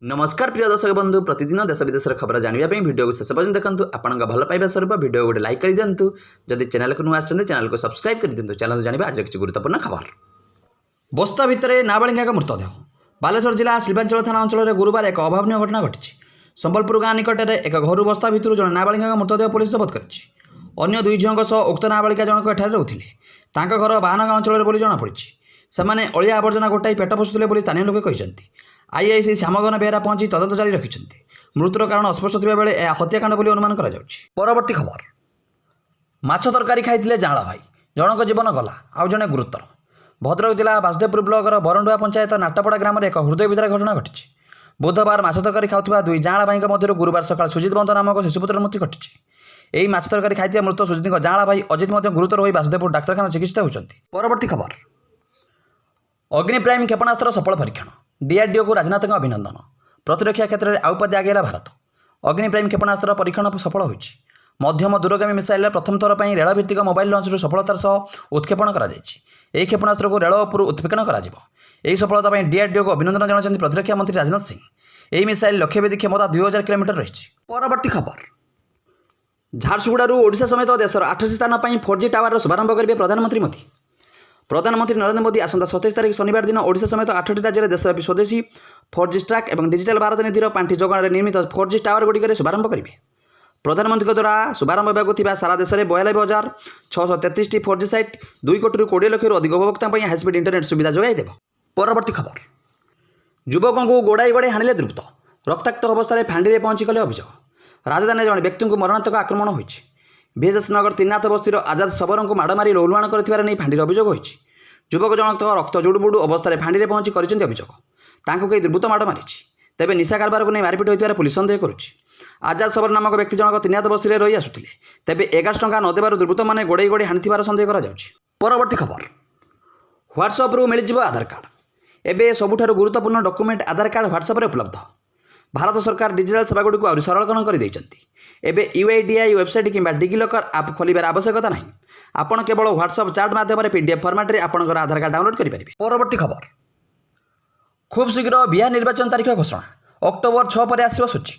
नमस्कार प्रिय दर्शक बंधु प्रतिदिन देश विदेश खबर जानवाई वीडियो को शेष पर्यटन देखो आपण भल पाइबा स्वरूप वीडियो गोटे लाइक कर दिंतु जदि चैनल को नुआ चैनल को सब्सक्राइब कर दिंतु चैनल जानवा आज किसी गुरुत्वपूर्ण खबर। बस्ता भितर नाबालिका मृतदेह बालेश्वर जिला शिल्पांचल थाना अंचल गुरुवार एक अभावन घटना घटी। संबलपुर गाँ निकट में एक घर बस्ता भितर जड़े नाबालिका मृतदेह पुलिस जबत कर दुई झील सह उक्त नाबालिका जनक एठार रोते घर बाहनगाँ अंचल बोली जमापड़ी से अलिया आवर्जना गोटाई पेट पोषुले बोली स्थानीय लोक कहते। आईआईसी श्यामगन बेहरा पहुंची तदंत जारी रखिंट। मृत्युर कारण अस्पष्ट थिबा बेले हत्याकांड बोली अनुमान करा जाउछि। परवर्ती खबर माछ तरकारी खाइथिले जांला भाई जनक जीवन गला आउ जणे गुरुतर। भद्रक जिला बासुदेवपुर ब्लॉकर बरंडुआ पंचायत नाटपड़ा ग्राम में एक हृदय विदारक घटना घटी। बुधवार माछ तरकारी खाउथिबा दुई जांला भाई मध्य गुरुवार सकाळ सुजित बंद नामक शिशुपुत्र मृत्यु घटी। यही माछ तरकारी खाइथिबा मृत सुजित जांला भाई अजित गुरुतर होई बासुदेवपुर डाक्तरखाना चिकित्सित होउछन्ति। परवर्ती खबर अग्नि प्राइम क्षेपणास्त्र सफल परीक्षण डीआरडीओ को राजनाथ अभिनंदन। प्रतिरक्षा क्षेत्र में आउपादे आगेला भारत। अग्नि प्राइम क्षेपणास्त्र परीक्षण सफल होइछि। मध्यम दूरगामी मिसाइल प्रथम थर पर रेलभित्तिक मोबाइल लंचर सफलतार सह उत्क्षेपण करा जायछि। एही क्षेपणास्त्र को रेल उपर उत्क्षेपण करा जिवो। एही सफलता पर डीआरडीओ को अभिनंदन जणाइछन्ति प्रतिरक्षा मंत्री राजनाथ सिंह। एही मिसाइल लक्ष्यभेदी क्षमता 2000 किलोमीटर रहिछि। परवर्ती खबर झारसुगुड़ारू ओडिशा समेत देशर 8 स्थान पर 4G टावर शुभारंभ करेंगे प्रधानमंत्री मोदी। प्रधानमंत्री नरेंद्र मोदी आसंता 27 तारीख शनिवार दिन ओडिशा समेत 8टी राज्य में देशव्यापी स्वदेशी 4G स्ट्राक और डिजिटल भारत निधिर पांठि जोगाण निर्मित 4G टावर गुड़िक शुभारंभ करेंगे। प्रधानमंत्री द्वारा शुभारंभ होगा सारा देश में 92,633 4G सैट 2 कोटी 20 लाख अधिक उपभोक्ता हाईस्पीड इंटरनेट सुविधा जोगाइदेव। परवर्ती खबर युवकों को गोड़ाई गोड़ाई हाणिले दुर्बृत्त रक्ताक्त अवस्था फांडी पहुंची गले अभियोग। राजधानी जड़े व्यक्ति को मरणांतक आक्रमण होइछि। बीएसएस नगर त्रिनाथ बस्तीर आजाद शबर को माड़ मारी लौलुआण कर फांडी अभियोग होइछि। युवक जनक रक्त जुड़बुड़ अवस्था फांडी पहुंची कर अभियोग। तांको कई दुर्बृत्त माड़ मारी तेज निशा कारबार को नहीं मारपिट होता पुलिस सन्देह करुच्ची। आजाद शबर नामक व्यक्ति जनक त्रिनाथ बस्ती रही आसुले तेज 11 टंका न देवार दुर्बृत्त मैंने गोड़े गोड़े हाणिथिबार सन्देह करा जाउछि। परवर्ती खबर व्हाट्सएप मिल आधार कार्ड एवं सबुठारु गुरुत्वपूर्ण डॉक्यूमेंट आधार कार्ड व्हाट्सएप उपलब्ध। भारत सरकार डिजिटल सेवागुड़ी को सरलीकरण कर यूआईडीआई वेबसाइट कि डिजिलॉकर आप खोलिबार आवश्यकता नहीं। आपण केवल व्हाट्सएप चैट माध्यम पीडीएफ फॉर्मेट रे आपनकर आधार कार्ड डाउनलोड करि परिबे। परवर्ती खबर खूब शीघ्र बिहार निर्वाचन तारीख घोषणा। अक्टोबर 6 पर आसिबो सूची।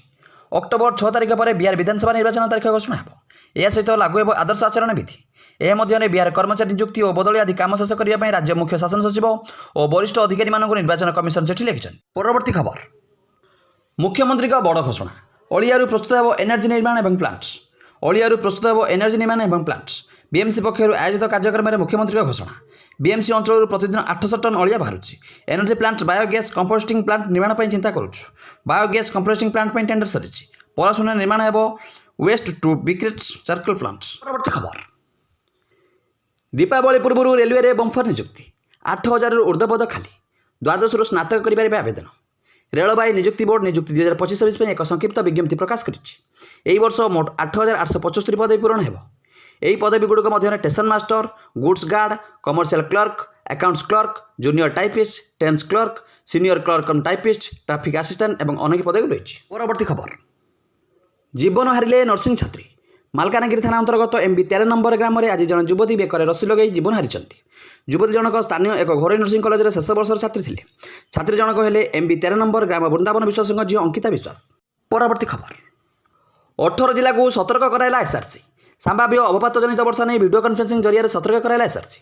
अक्टोबर 6 तारीख पर बिहार विधानसभा निर्वाचन तारीख घोषणा हेबो। या सहित लागू हेबो आदर्श आचरण विधि। यह मध्य बिहार कर्मचारी नियुक्ति और बदली आदि काम शेष करने राज्य मुख्य शासन सचिव और वरिष्ठ अधिकारी निर्वाचन कमिशन से लिखिछन। परवर्ती खबर मुख्यमंत्री का बड़ घोषणा। अलियारू प्रस्तुत हेबो एनर्जी निर्माण एवं प्लांट्स। अलियारू प्रस्तुत हेबो एनर्जी निर्माण एवं प्लांट्स। बीएमसी पक्षर आयोजित कार्यक्रम में मुख्यमंत्री घोषणा। बीएमसी अंचल प्रतिदिन 800 टन अलिया बाहरुछि। Energy plant biogas composting plant निर्माण पर चिंता करुछु। बायोगैस कंपोस्टिंग प्लांट पर टेंडर सरिछि। परशुन निर्माण हेबो waste to briquettes circle plants. परवर्ती खबर दीपावली पूर्व रेलवे रे बम्फर नियुक्ति। 8000 ऊर्ध्व पद खाली। द्वादश स्नातक करिबारे आवेदन। रेलबाई नियुक्ति बोर्ड नियुक्ति 2025 एक संक्षिप्त विज्ञप्ति प्रकाश करिछि। वर्ष मोट 8,875 पदवी पूरण हेबो। यही पदवी गुड़िक मध्य station master, goods guard, commercial clerk, accounts clerk, junior typist, टेंस clerk, senior clerk cum typist, traffic assistant और अनेक पदवी रही। परवर्ती खबर जीवन हारिले नर्सिंग छात्री। मालकानगिरी थाना अंतर्गत एमबी 13 नंबर ग्राम में आज जन युवती बेकर रस्सी लगे जीवन हारिचंती। युवती जनक स्थानीय एक घरोई नर्सिंग कॉलेज शेष वर्षर छात्री थे। छात्री जनक हेले एमबी 13 नंबर ग्राम वृंदावन विश्वास झील अंकिता विश्वास। परवर्ती खबर 18 जिला को सतर्क कराइला एसआरसी। संभाव्य अवपात जनित वर्षा नहीं वीडियो कॉन्फ्रेंसिंग जरिए सतर्क कराइला एसआरसी।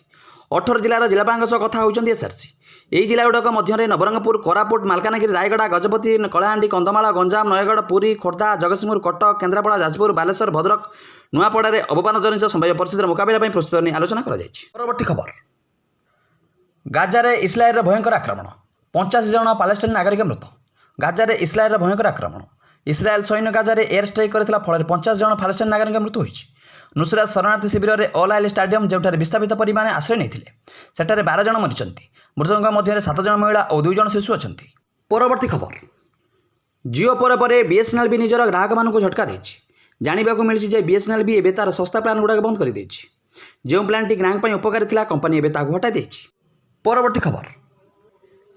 18 जिलार जिलापाल सह कथा होती एसआरसी। यही जिला गुड़ाक मध्य नवरंगपुर, कोरापुट, मालकानगिरी, रायगड़ा, गजपति, कलाहांडी, कंधमाल, गंजाम, नयगढ़, पुरी, खोर्धा, जगतसिंहपुर, कटक, केन्द्रापड़ा, जाजपुर, बालेश्वर, भद्रक, नुआपड़ा अवपात जनित संभाव्य परिस्थितिर मुकाबला प्रस्तुत नहीं आलोचना करा जायछि। परवर्ती खबर गाजारे इस्राएल भयंकर आक्रमण। 85 जन पालेस्टाइन नागरिक मृत। गाजारे इस्राएल भयंकर आक्रमण। इस्राएल सैन्य गाजारे एयर स्ट्राइक करथिला फल 50 जन पालेस्टाइन नागरिक मृत्यु होइछि। नुसरात शरणार्थी शिविर में ऑल आइल स्टाडियम जोठारे विस्थापित परिवार आश्रय नहीं सेठारे 12 जन मरीचंती। मृतकों मध्य 7 जन महिला और 2 जन शिशु अच्छा। परवर्ती खबर जियो पर बीएसएनएल भी निजर ग्राहक मानक झटका देछि। जानवाक मिली बीएसएनएल भी एवं तार सस्ता प्लान गुड़ाक बंद कर देछि। जो प्लांटी ग्राहक उपकारी था कंपनी एवं ताकू हटाई देछि। परवर्ती खबर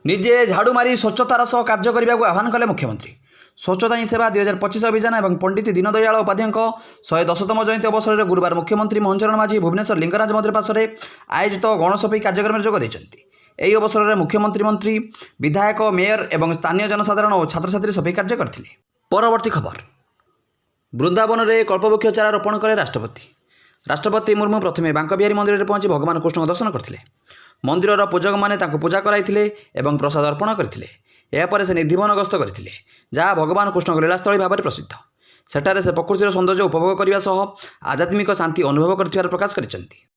निजे झाड़ू मारी स्वच्छतार सह कार्य करने को आह्वान कले मुख्यमंत्री। स्वच्छता ही सेवा 2025 अभियान और पंडित दीनदयाल उपाध्याय 110तम जयंती अवसर में गुरुवार मुख्यमंत्री मोहन चरण माझी भुवनेश्वर लिंगराज मंदिर पार्श्व आयोजित गणसफाई कार्यक्रम में जोग देते। ଏହି ଅବସରରେ ମୁଖ୍ୟମନ୍ତ୍ରୀ ମନ୍ତ୍ରୀ ବିଧାୟକ ମେୟର ଏବଂ ସ୍ଥାନୀୟ ଜନସାଧାରଣ ଓ ଛାତ୍ରଛାତ୍ରୀ ସଫେଇ କାର୍ଯ୍ୟ କରିଥିଲେ। ପରବର୍ତ୍ତୀ ଖବର, ବୃନ୍ଦାବନରେ କଳ୍ପବୃକ୍ଷ ଚାରା ରୋପଣ କଲେ ରାଷ୍ଟ୍ରପତି। ରାଷ୍ଟ୍ରପତି ମୁର୍ମୁ ପ୍ରଥମେ ବାଙ୍କବିହାରୀ ମନ୍ଦିରରେ ପହଞ୍ଚି ଭଗବାନ କୃଷ୍ଣଙ୍କ ଦର୍ଶନ କରିଥିଲେ। ମନ୍ଦିରର ପୂଜକମାନେ ତାଙ୍କୁ ପୂଜା କରାଇଥିଲେ ଏବଂ ପ୍ରସାଦ ଅର୍ପଣ କରିଥିଲେ। ଏହାପରେ ସେ ନିଧିବନ ଗସ୍ତ କରିଥିଲେ, ଯାହା ଭଗବାନ କୃଷ୍ଣଙ୍କ ଲୀଳାସ୍ଥଳୀ ଭାବରେ ପ୍ରସିଦ୍ଧ। ସେଠାରେ ସେ ପ୍ରକୃତିର ସୌନ୍ଦର୍ଯ୍ୟ ଉପଭୋଗ କରିବା ସହ ଆଧ୍ୟାତ୍ମିକ ଶାନ୍ତି ଅନୁଭବ କରିଥିବାର ପ୍ରକାଶ କରିଛନ୍ତି।